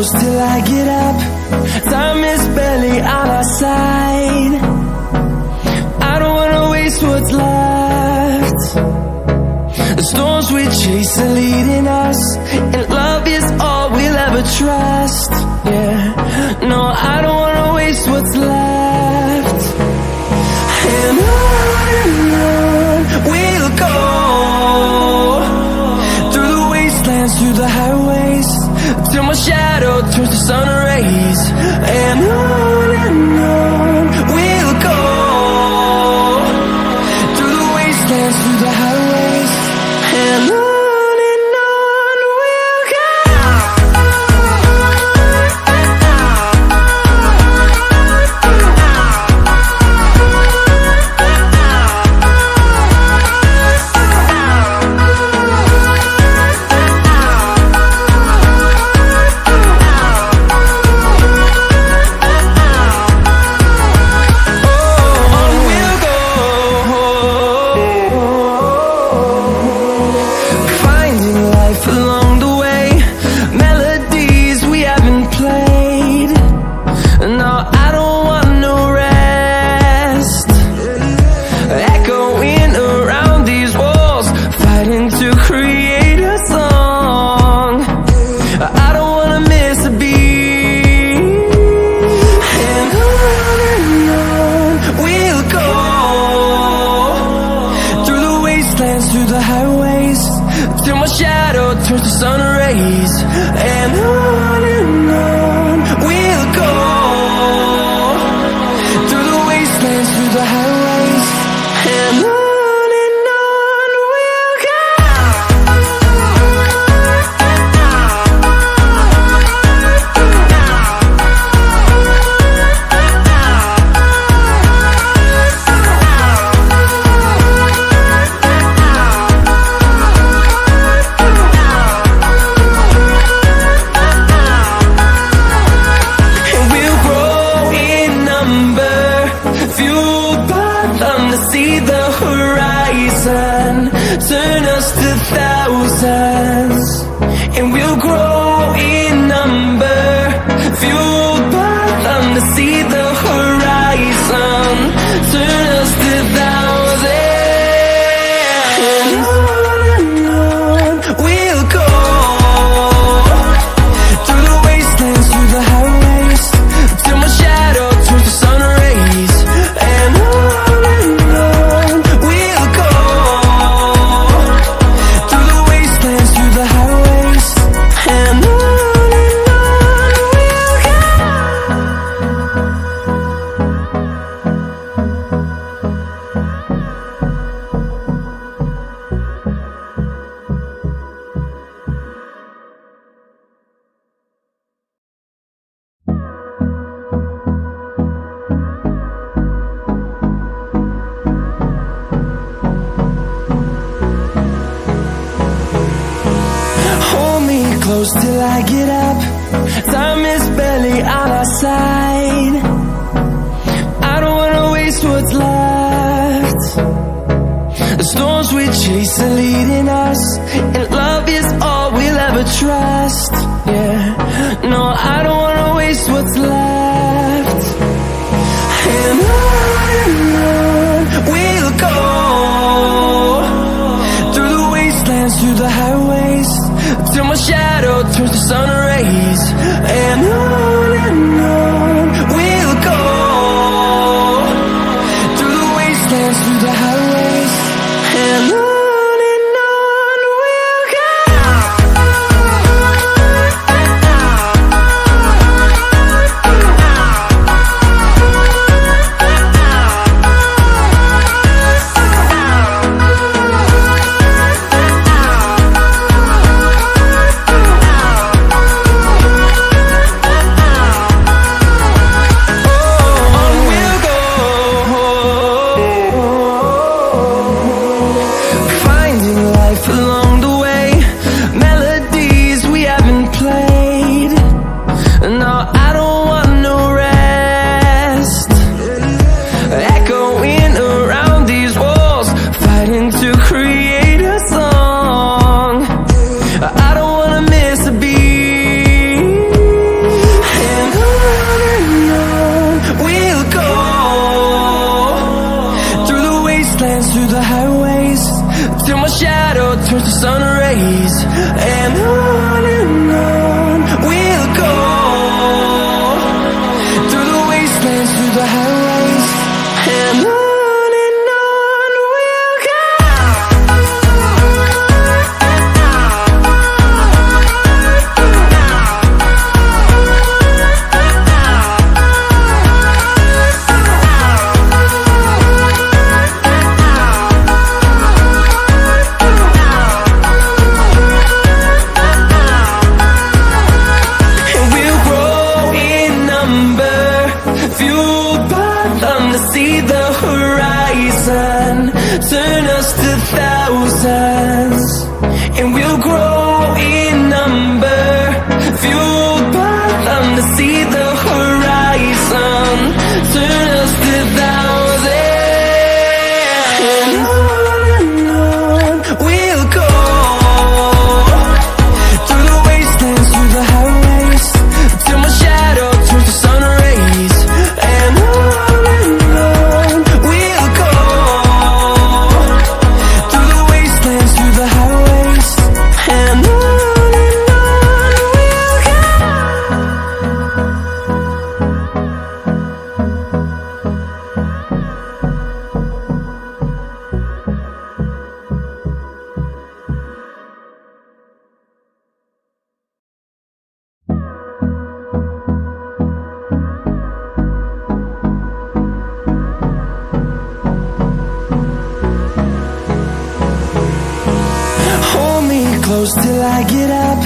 close till I get up. Time is barely on our side. I don't wanna waste what's left. The storms we chase are leading us, and love is all we'll ever trust. Yeah, no, I don't wanna waste what's left. And on we'll go, through the wastelands, through the highways, till my shadow turns to sun rays. And on we'll go, through the wastelands, through the highways, and on we'll go. Through the highways, till my shadow turns to sun rays. And on we'll go, through the wastelands, through the highways, and on we'll go. See the horizon, turn us to thousands, and we'll grow in number, fueled by them. To see the horizon, turn us to thousands, and on we'll go, through the wastelands, through the highways, till my shadow turns to sun rays. And close till I get up. Time is barely on our side. I don't wanna waste what's left. The storms we chase are leading us, and love is all we'll ever trust. Yeah, no, I don't wanna waste what's left. And on we'll go, through the wastelands, through the highways, till my shadow turns to sun rays. And on we'll go, through the wastelands, through the highways, and on we'll go. fueled by them to see the horizon, turn us to thousands, and we'll grow in number. Fueled by them to see the horizon, turn us to thousands, and on we'll go, through the wastelands, through the highways, till my shadow turns to sun rays. And on we'll go, through the wastelands, through the highways, and on we'll go. Hold me close till I get up.